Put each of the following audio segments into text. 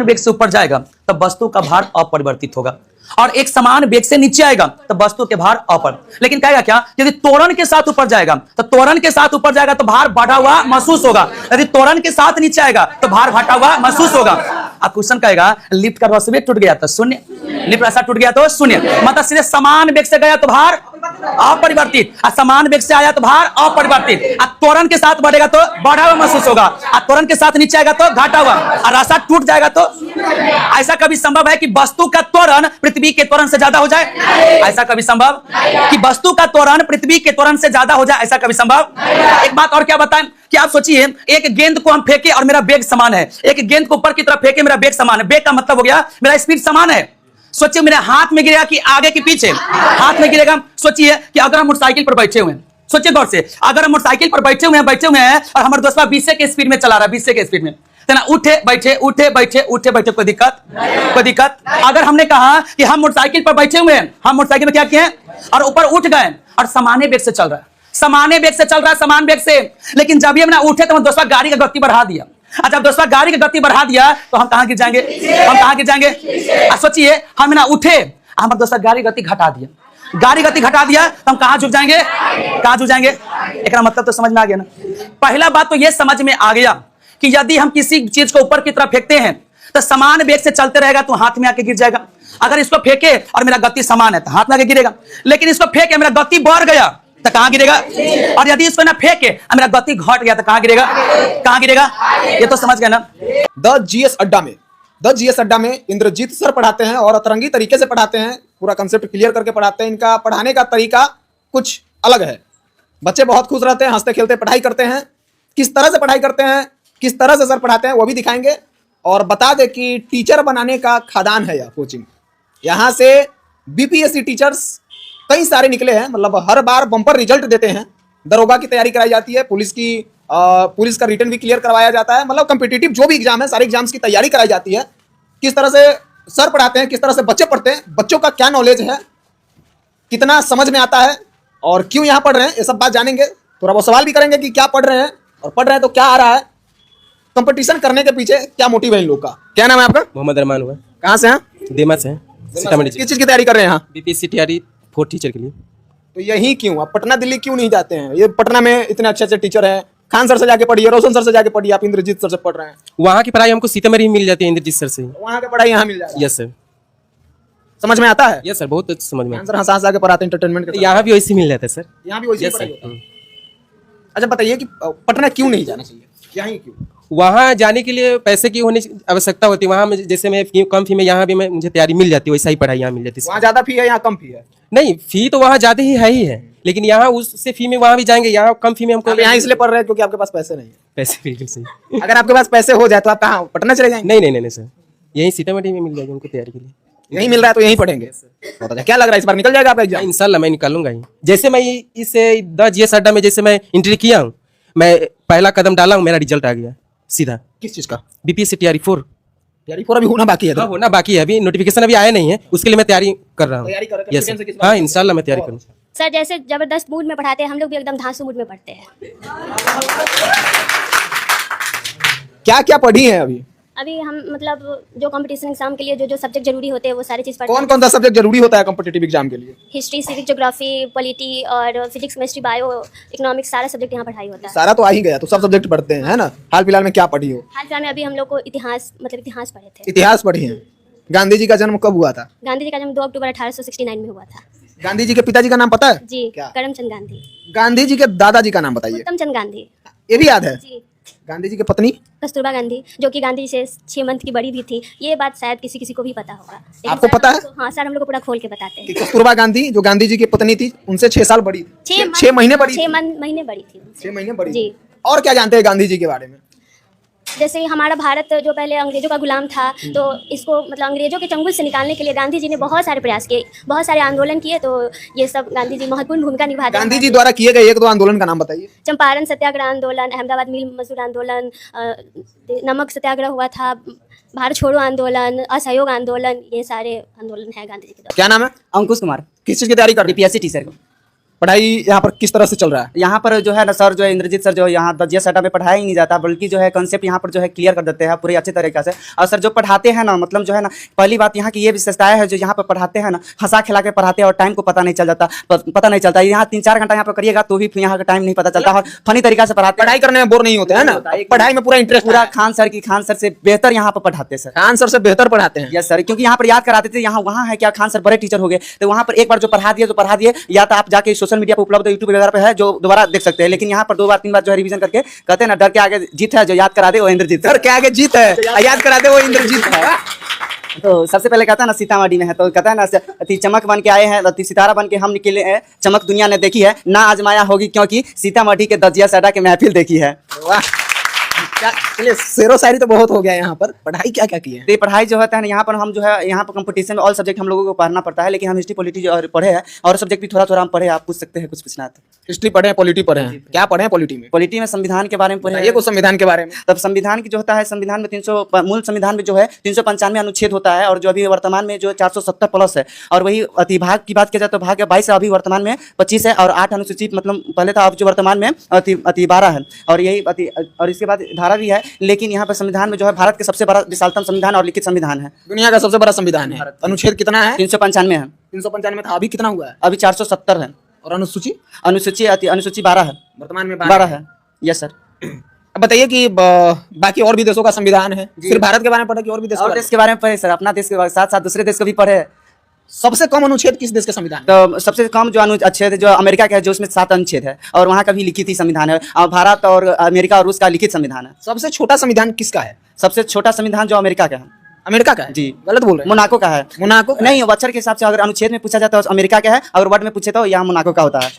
वेग से ऊपर जाएगा तब वस्तु का भार अपरिवर्तित होगा, और एक समान वेग से नीचे आएगा तब वस्तु के भार लेकिन कहेगा क्या, यदि त्वरण के साथ ऊपर जाएगा तो त्वरण के साथ ऊपर जाएगा तो भार बढ़ा हुआ महसूस होगा, यदि त्वरण के साथ नीचे आएगा तो भार घटा हुआ महसूस होगा। अब क्वेश्चन कहेगा लिफ्ट का रसवे टूट गया तो शून्य, लिफ्ट रास्ता टूट गया तो शून्य, मतलब सीधे समान वेग से गया तो भार अपरिवर्तित, समान वेग से आया तो भार अपरिवर्तित, त्वरण के साथ बढ़ेगा तो बढ़ा हुआ महसूस होगा, त्वरण के साथ नीचे आएगा तो घटा हुआ, और रास्ता टूट जाएगा तो। ऐसा कभी संभव है कि वस्तु का त्वरण पृथ्वी के त्वरण से ज्यादा हो जाए? ऐसा कभी संभव कि वस्तु का त्वरण पृथ्वी के त्वरण से ज्यादा हो जाए? ऐसा कभी संभव? एक बात और क्या बताएं कि आप सोचिए एक गेंद को हम फेंके और मेरा वेग समान है, एक गेंद को ऊपर की तरफ फेंके मेरा वेग समान है, वेग का मतलब हो गया मेरा स्पीड समान है। सोचिए मेरे हाथ में गिरेगा कि आगे कि पीछे? हाथ में गिरेगा। सोचिए कि अगर हम मोटरसाइकिल पर बैठे हुए हैं, सोचिए गौर से, अगर हम मोटरसाइकिल पर बैठे हुए हैं और हमारे दोस्त 20 के स्पीड में चला रहा है, 20 के स्पीड में, तो ना उठे बैठे उठे बैठे उठे बैठे, कोई दिक्कत? कोई दिक्कत? अगर हमने कहा कि हम मोटरसाइकिल पर बैठे हुए हैं, हम मोटरसाइकिल में क्या किए और ऊपर उठ गए और समाने वेग से चल रहा है, समाने वेग से चल रहा है, समान वेग से, लेकिन जब हम ना उठे तो हम दोस्त गाड़ी का गति बढ़ा दिया। अच्छा, जब दोस्तों गाड़ी की गति बढ़ा दिया तो हम कहां गिर जाएंगे? हम कहां गिर जाएंगे? सोचिए हम ना उठे, हमारे दोस्तों गाड़ी गति घटा दिया, गाड़ी गति घटा दिया तो हम कहां झुक जाएंगे? कहां झुक जाएंगे? एक मतलब तो समझ में आ गया ना। पहला बात तो यह समझ में आ गया कि यदि हम किसी चीज को ऊपर की तरफ फेंकते हैं तो समान वेग से चलते रहेगा तो हाथ में आके गिर जाएगा। अगर इसको फेंके और मेरा गति समान है तो हाथ में आके गिरेगा, लेकिन इसको फेंके मेरा गति बढ़ गया तो कहां गिरेगा? और यदि इसको ना फेंके मेरा गति घट गया तो कहां गिरेगा? कहां गिरेगा? ये तो समझ गए ना। द जीएस अड्डा में इंद्रजीत सर पढ़ाते हैं और अतरंगी तरीके से पढ़ाते हैं, पूरा कंसेप्ट क्लियर करके पढ़ाते हैं। इनका पढ़ाने का तरीका कुछ अलग है, बच्चे बहुत खुश रहते हैं, हंसते खेलते पढ़ाई करते हैं। किस तरह से पढ़ाई करते हैं, किस तरह से सर पढ़ाते हैं वो भी दिखाएंगे। और बता दें कि टीचर बनाने का खदान है यह कोचिंग। यहाँ से बीपीएससी टीचर्स कई सारे निकले हैं, मतलब हर बार बम्पर रिजल्ट देते हैं। दरोगा की तैयारी कराई जाती है, पुलिस का रिटर्न भी क्लियर करवाया जाता है, मतलब कॉम्पिटिटिव जो भी एग्जाम है सारे एग्जाम्स की तैयारी कराई जाती है। किस तरह से सर पढ़ाते हैं, किस तरह से बच्चे पढ़ते हैं, बच्चों का क्या नॉलेज है, कितना समझ में आता है और क्यों यहाँ पढ़ रहे हैं, ये सब बात जानेंगे। थोड़ा वो सवाल भी करेंगे कि क्या पढ़ रहे हैं और पढ़ रहे हैं तो क्या आ रहा है, कंपटीशन करने के पीछे क्या मोटिव है इन लोग का। क्या नाम है आपका? मोहम्मद अरमान हुआ। कहाँ से हैं? देमा से हैं, सीतामढ़ी। किस चीज की तैयारी कर रहे हैं यहाँ? बीपीएससी तैयारी 4 टीचर के लिए। तो यही क्यों, आप पटना दिल्ली क्यों नहीं जाते हैं? ये पटना में इतने अच्छे अच्छे टीचर हैं, खान सर से जाके पढ़िए, रोशन सर से जाके पढ़िए, आप इंद्रजीत सर से पढ़ रहे हैं। वहाँ की पढ़ाई हमको सीतामढ़ी में मिल जाती है इंद्रजीत सर से। वहाँ की पढ़ाई यहाँ मिल जाएगी? Yes sir. समझ में आता है? यस सर, बहुत अच्छा समझ में आता सर हंसा आके पढ़ाते हैं एंटरटेनमेंट के साथ। यहाँ भी वैसे मिल जाता है सर। यहाँ भी वैसे यस पढ़ाई सर। होता है। अच्छा बताइए कि पटना क्यों नहीं जाना चाहिए, यहाँ ही क्यों? वहाँ जाने के लिए पैसे की होने की आवश्यकता होती है। वहाँ जैसे मैं कम फी में, यहाँ भी मुझे तैयारी मिल जाती है, वैसा ही पढ़ाई यहाँ मिल जाती है। वहाँ ज्यादा फी है, यहाँ कम फी है? नहीं, फी तो वहाँ ज्यादा ही है, लेकिन यहाँ उससे फी में वहाँ भी जाएंगे, यहाँ कम फी में हमको। यहाँ इसलिए पढ़ रहे हैं क्योंकि आपके पास पैसे नहीं है? पैसे बिल्कुल सही। अगर आपके पास पैसे हो जाए तो आप कहाँ, पटना चले जाएंगे? नहीं सर, यही सीतामढ़ी में मिल जाएगी उनको तैयारी के लिए। यहीं मिल रहा है तो यहीं पढ़ेंगे। बहुत अच्छा। क्या लग रहा है इस बार निकल जाएगा आपका एग्जाम? इंशाल्लाह मैं निकालूंगा ही। जैसे मैं इस द जीएस अड्डा में जैसे मैं एंट्री किया हूँ, मैं पहला कदम डाला हूँ, मेरा रिजल्ट आ गया सीधा। किस चीज का? बीपीएससी तैयारी 4। तैयारी 4 अभी होना बाकी है? हाँ, होना बाकी है, अभी नोटिफिकेशन अभी आया नहीं है, उसके लिए मैं तैयारी कर रहा हूँ। तैयारी कर रहे हैं? यस सर, हाँ इंशाल्लाह मैं तैयारी करूँगा। सर जैसे जबरदस्त मूड में पढ़ाते हैं, हम लोग भी एकदम धांसू मूड में पढ़ते हैं। क्या क्या पढ़ी है अभी? अभी हम मतलब जो कंपटीशन एग्जाम के लिए जो सब्जेक्ट जरूरी होते हैं वो सारी चीज़ पढ़ते हैं। कौन सा सब्जेक्ट जरूरी होता है कॉम्पिटिटिव एग्जाम के लिए? हिस्ट्री, सिविक, ज्योग्राफी, पॉलिटी और फिजिक्स, केमिस्ट्री, बायो, इकोनॉमिक्स, सारा सब्जेक्ट यहाँ पढ़ाई होता है। सारा तो आ ही गया, तो सब सब्जेक्ट पढ़ते हैं, है ना? हाल फिलहाल में क्या पढ़ी हो? हाल फिलहाल में अभी हम लोग को इतिहास पढ़े थे। इतिहास पढ़ी है। गांधी जी का जन्म कब हुआ था? गांधी जी का जन्म 2 अक्टूबर 1869 में हुआ था। गांधी जी के पिताजी का नाम पता है? जी, क्या? करमचंद गांधी। गांधी जी के दादाजी का नाम बताइए। उत्तमचंद गांधी। ये भी याद है? जी। गांधी जी की पत्नी? कस्तूरबा गांधी, जो कि गांधी जी से 6 मंथ की बड़ी भी थी। ये बात शायद किसी को भी पता होगा, लेकिन आपको पता है? हाँ सर, हम लोग को पूरा खोल के बताते कि हैं। कस्तूरबा गांधी जो गांधी जी की पत्नी थी उनसे 6 साल बड़ी, 6 महीने बड़ी, 6 महीने बड़ी थी उनसे। 6 महीने बड़ी। जी। और क्या जानते हैं गांधी जी के बारे में? जैसे हमारा भारत जो पहले अंग्रेजों का गुलाम था, तो इसको मतलब अंग्रेजों के चंगुल से निकालने के लिए गांधी जी ने बहुत सारे प्रयास किए, बहुत सारे आंदोलन किए। तो ये सब गांधी जी महत्वपूर्ण भूमिका निभाते हैं। गांधी जी द्वारा किए गए 1-2 आंदोलन का नाम बताइए। चंपारण सत्याग्रह आंदोलन, अहमदाबाद मिल मजदूर आंदोलन, नमक सत्याग्रह हुआ था, भारत छोड़ो आंदोलन, असहयोग आंदोलन, ये सारे आंदोलन है गांधी जी के द्वारा। क्या नाम है? अंकुश कुमार। किस चीज की तैयारी कर रहे हैं? बीपीएससी टीचर को। पढ़ाई यहाँ पर किस तरह से चल रहा है? यहाँ पर जो है ना सर, जो है इंद्रजीत सर, जो है यहाँ जीएस अड्डा में पढ़ाया ही नहीं जाता, बल्कि जो है कंसेप्ट यहाँ पर जो है क्लियर कर देते हैं पूरे अच्छे तरीके से। और सर जो पढ़ाते हैं ना, मतलब जो है ना, पहली बात यहाँ की ये विशेषताएं है, जो यहाँ पर पढ़ाते हैं ना, हंसा खिला के पढ़ाते हैं और टाइम को पता नहीं चल जाता, पता नहीं चलता। यहाँ 3-4 घंटा यहाँ पर करिएगा तो भी यहाँ का टाइम नहीं पता चलता, और फनी तरीका से पढ़ाते हैं। पढ़ाई करने में बोर नहीं होते है ना? पढ़ाई में पूरा इंटरेस्ट पूरा खान सर से बेहतर यहाँ पर पढ़ाते हैं सर। खान सर से बेहतर पढ़ाते हैं। यस सर, क्योंकि यहाँ पर याद कराते थे, यहाँ वहाँ है क्या, खान सर बड़े टीचर हो गए, तो वहाँ पर एक बार जो पढ़ा दिए तो पढ़ा दिए, या तो आप जाके सोशल मीडिया पर उपलब्ध यूट्यूब वगैरह पे है जो दोबारा देख सकते हैं। लेकिन यहाँ पर 2 बार 3 बार जो है रिवीजन करके कहते हैं ना, डर के आगे जीत है, जो याद करा दे वो इंद्रजीत। सर क्या आगे जीत है, याद करा दे वो इंद्रजीत है। तो सबसे पहले कहता है ना, सीतामढ़ी में है तो कहता है ना, अति चमक बन के आए हैं, अति सितारा बन के हम निकले हैं, चमक दुनिया ने देखी है, ना आजमाया होगी क्योंकि सीतामढ़ी के द जीएस अड्डा की महफिल देखी है। वाह, क्या चलिए, शेरो शायरी तो बहुत हो गया यहाँ पर। पढ़ाई क्या क्या की है? तो ये पढ़ाई जो होता है ना, यहाँ पर हम जो है, यहाँ पर कंपटीशन में ऑल सब्जेक्ट हम लोगों को पढ़ना पड़ता है, लेकिन हम हिस्ट्री पॉलिटी जो पढ़े हैं, और सब्जेक्ट भी थोड़ा थोड़ा हम पढ़े। आप पूछ सकते हैं कुछ पूछना है तो। हिस्ट्री पढ़े हैं, पॉलिटी पढ़े हैं, क्या पढ़े हैं पॉलिटी में? पॉलिटी में संविधान के बारे में पढ़े, ये कुछ संविधान के बारे में। तब संविधान की जो होता है, संविधान में 300 मूल संविधान में जो है 395 अनुच्छेद होता है, और जो अभी वर्तमान में जो 470 प्लस है। और वही अतिभाग की बात किया जाए तो भाग 22 अभी वर्तमान में 25 है, और 8 अनुसूचित मतलब पहले था, अब जो वर्तमान में अति 12 है, और यही और इसके बाद धारा भी है। लेकिन यहाँ पर संविधान में जो है भारत के सबसे बड़ा विशालतम संविधान और लिखित संविधान है, दुनिया का सबसे बड़ा संविधान है। अनुच्छेद कितना है? 395 है। 395 था, अभी कितना हुआ है? अभी 470 है। और अनुसूची? अनुसूची 12 है, वर्तमान में 12 है। Yes sir. अब बताइए कि बाकी और भी देशों का संविधान है, सिर्फ भारत के बारे में पढ़े कि और भी देशों और के देश के बारे में पढ़े सर, अपना देश के साथ साथ दूसरे देश को भी पढ़े। सबसे कम अनुच्छेद किस देश के संविधान? तो सबसे कम जो अनुच्छेद जो अमेरिका का है, जो उसमें 7 अनुच्छेद है, और वहाँ का भी लिखित ही संविधान है। और भारत और अमेरिका और रूस का लिखित संविधान है। सबसे छोटा संविधान किसका है? सबसे छोटा संविधान जो अमेरिका का है। अमेरिका का है? जी गलत बोल रहे हैं। मोनाको का है। मोनाको नहीं, अक्षर के हिसाब से अगर अनुच्छेद में पूछा जाता है तो अमेरिका का है, अगर वर्ड में पूछे तो यहाँ मोनाको का होता है।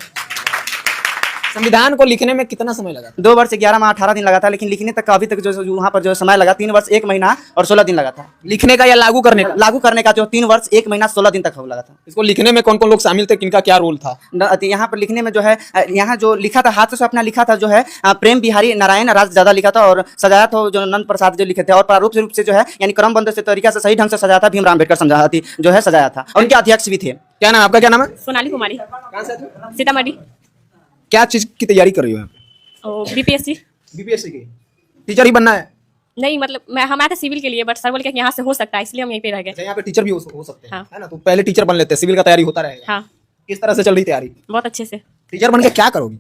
संविधान को लिखने में कितना समय लगा? 2 वर्ष 11 माह 18 दिन लगा था, लेकिन लिखने तक का अभी तक जो वहाँ पर जो समय लगा 3 वर्ष 1 महीना और 16 दिन लगा था। लिखने का या लागू करने का? लागू करने का जो 3 वर्ष 1 महीना 16 दिन तक लगा था। इसको लिखने में कौन कौन लोग शामिल थे, किनका क्या रोल था? यहाँ पर लिखने में जो है, यहाँ जो लिखा था हाथ से अपना लिखा था जो है प्रेम बिहारी नारायण राज ज्यादा लिखा था, और सजाया था जो नंद प्रसाद जो लिखे थे, और प्रारूप रूप से जो है यानी क्रमबद्ध से तरीका से सही ढंग से सजाया था भीमराव अम्बेडकर समझा जो है सजाया था, और उनके अध्यक्ष भी थे। क्या नाम आपका? क्या नाम है? सोनाली कुमारी, कहाँ से? सीतामढ़ी। क्या चीज की तैयारी कर रही हो? बीपीएससी। बीपीएससी की टीचर ही बनना है? नहीं, मतलब मैं हम आए थे सिविल के लिए, बट सर बोले कि यहाँ से हो सकता है, इसलिए हम यहीं पे रह गए। अच्छा, यहाँ पे टीचर भी हो सकते हैं, हाँ। है ना? तो पहले टीचर बन लेते हैं, सिविल का तैयारी होता रहेगा। हाँ, किस तरह से चल रही तैयारी? बहुत अच्छे से। टीचर बन के क्या करोगी?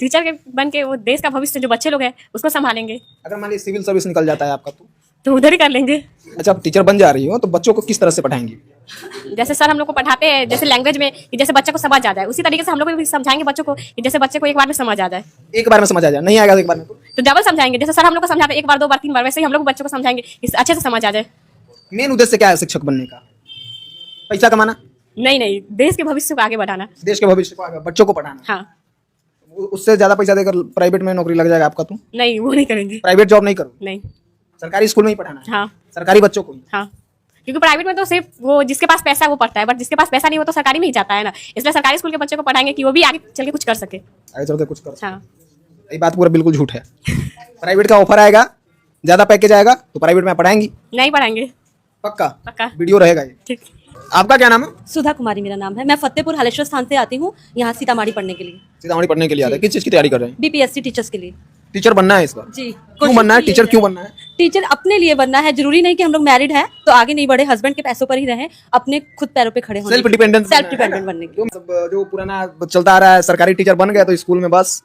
टीचर के बन के वो देश का भविष्य जो बच्चे लोग हैं उसको संभालेंगे। अगर मान लीजिए सिविल सर्विस निकल जाता है आपका तो उधर ही कर लेंगे। अच्छा, आप टीचर बन जा रही हो तो बच्चों को किस तरह से पढ़ाएंगी? जैसे सर हम लोग को पढ़ाते हैं जैसे लैंग्वेज में कि जैसे बच्चे को समझ आ जाए, उसी तरीके से हम लोग भी समझाएंगे बच्चों को कि जैसे बच्चे को एक बार में समझ आ जाए। एक बार में समझ आ जाए? नहीं आएगा एक बार में तो डबल समझाएंगे, जैसे सर हम लोग को समझाते हैं 1 बार 2 बार 3 बार, वैसे ही हम लोग बच्चों को समझाएंगे कि अच्छे से समझ आ जाए। मेन उद्देश्य क्या है शिक्षक बनने का? पैसा कमाना? नहीं, देश के भविष्य को आगे बढ़ाना। देश के भविष्य को आगे बच्चों को पढ़ाना। हाँ। उससे ज्यादा पैसा देकर प्राइवेट में नौकरी लग जाएगा आपका? तो नहीं, वो नहीं करेंगे। प्राइवेट जॉब नहीं करो? नहीं, सरकारी स्कूल में ही पढ़ाना है? हाँ। सरकारी बच्चों को ही? हाँ, क्योंकि प्राइवेट में तो सिर्फ वो जिसके पास पैसा है वो पढ़ता है, बट जिसके पास पैसा नहीं वो तो सरकारी में ही जाता है ना, इसलिए सरकारी स्कूल के बच्चे को पढ़ाएंगे कि वो भी आगे चल के कुछ कर सके। आगे चल के कुछ कर। हाँ। ये बात पूरा बिल्कुल झूठ है। प्राइवेट का ऑफर आएगा, ज्यादा पैकेज आएगा तो प्राइवेट में पढ़ाएंगी? नहीं पढ़ाएंगे। पक्का? पक्का। वीडियो रहेगा ये। ठीक। आपका क्या नाम है? सुधा कुमारी मेरा नाम है। मैं फतेहपुर हालेश्वर स्थान से आती हूँ यहाँ सीतामढ़ी पढ़ने के लिए। सीतामढ़ी पढ़ने के लिए आते हैं? किस चीज की तैयारी कर रहे हैं? बीपीएससी टीचर्स के लिए। टीचर बनना है इस बार? जी। क्यों बनना है? टीचर क्यों बनना है? टीचर अपने लिए बनना है, जरूरी नहीं कि हम लोग मैरिड हैं तो आगे नहीं बढ़े, हस्बैंड के पैसों पर ही रहें, अपने खुद पैरों पे खड़े होने। सेल्फ डिपेंडेंट बनने के लिए। सब जो पुराना चलता आ रहा है, सरकारी टीचर बन गए तो स्कूल में बस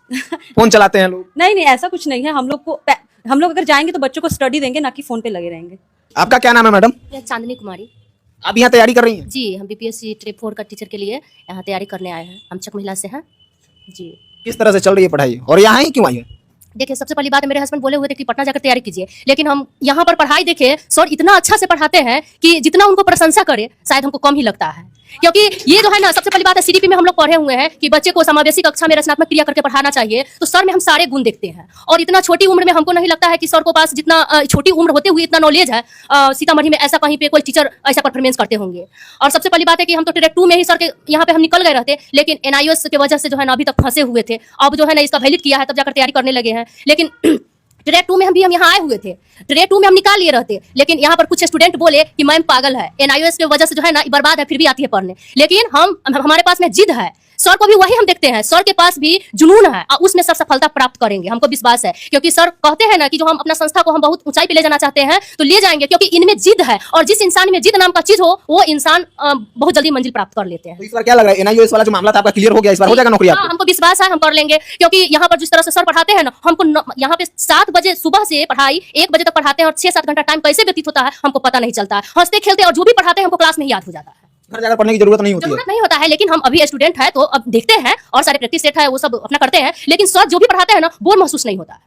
फोन चलाते हैं लोग। नहीं, ऐसा कुछ नहीं है। हम लोग अगर जाएंगे तो बच्चों को स्टडी देंगे, ना कि फोन पे लगे रहेंगे। आपका क्या नाम है मैडम? चांदनी कुमारी। आप यहाँ तैयारी कर रही हैं? जी, हम बीपीएससी ट्रेप 4 का टीचर के लिए यहाँ तैयारी करने आए हैं। हम चक महिला से हैं जी। किस तरह से चल रही है पढ़ाई और यहाँ ही क्यों आई है? देखिए, सबसे पहली बात है, मेरे हस्बैंड बोले हुए थे कि पटना जाकर तैयारी कीजिए, लेकिन हम यहाँ पर पढ़ाई देखे, सर इतना अच्छा से पढ़ाते हैं कि जितना उनको प्रशंसा करे शायद हमको कम ही लगता है। क्योंकि ये जो है ना, सबसे पहली बात है, सीडीपी में हम लोग पढ़े हुए हैं कि बच्चे को समावेशी कक्षा में रचनात्मक क्रिया करके पढ़ाना चाहिए, तो सर में हम सारे गुण देखते हैं, और इतना छोटी उम्र में हमको नहीं लगता है कि सर को पास जितना छोटी उम्र होते हुए इतना नॉलेज है, सीतामढ़ी में ऐसा कहीं पे कोई टीचर ऐसा परफॉर्मेंस करते होंगे। और सबसे पहली बात है कि हम तो ट्रेड 2 में ही सर के यहाँ पे हम निकल गए रहते, लेकिन NIOS की वजह से जो है ना अभी तक फंसे हुए थे। अब जो है ना इसका वैलिड किया है तब जाकर तैयारी करने लगे हैं, लेकिन ट्रेड 2 में हम यहाँ आए हुए थे, ट्रेड 2 में हम निकाल लिए रहते, लेकिन यहाँ पर कुछ स्टूडेंट बोले कि मैम पागल है, NIOS की वजह से जो है ना बर्बाद है, फिर भी आती है पढ़ने। लेकिन हमारे पास में जिद है, सर को भी वही हम देखते हैं, सर के पास भी जुनून है और उसमें सर सफलता प्राप्त करेंगे, हमको विश्वास है। क्योंकि सर कहते हैं ना कि जो हम अपना संस्था को हम बहुत ऊंचाई पे ले जाना चाहते हैं तो ले जाएंगे, क्योंकि इनमें जिद है और जिस इंसान में जिद नाम का चीज हो वो इंसान बहुत जल्दी मंजिल प्राप्त कर लेते हैं। तो इस बार क्या लग रहा है, एनआईओएस वाला जो मामला था आपका क्लियर हो गया, इस बार हो जाएगा नौकरी हाँ, आपको? हमको विश्वास है, हम कर लेंगे। क्योंकि यहाँ पर जिस तरह से सर पढ़ाते हैं ना, हमको यहाँ पे 7 बजे सुबह से पढ़ाई 1 बजे तक पढ़ाते हैं और 6-7 घंटा टाइम कैसे व्यतीत होता है हमको पता नहीं चलता है। हंसते खेलते और जो भी पढ़ाते हैं हमको क्लास में ही याद हो जाता है। घर जाकर पढ़ने की जरूरत नहीं होती है। जरूरत नहीं होता है, लेकिन हम अभी स्टूडेंट है तो अब देखते हैं और सारे प्रैक्टिस सेट है वो सब अपना करते हैं, लेकिन सर जो भी पढ़ाते हैं ना बोर महसूस नहीं होता है।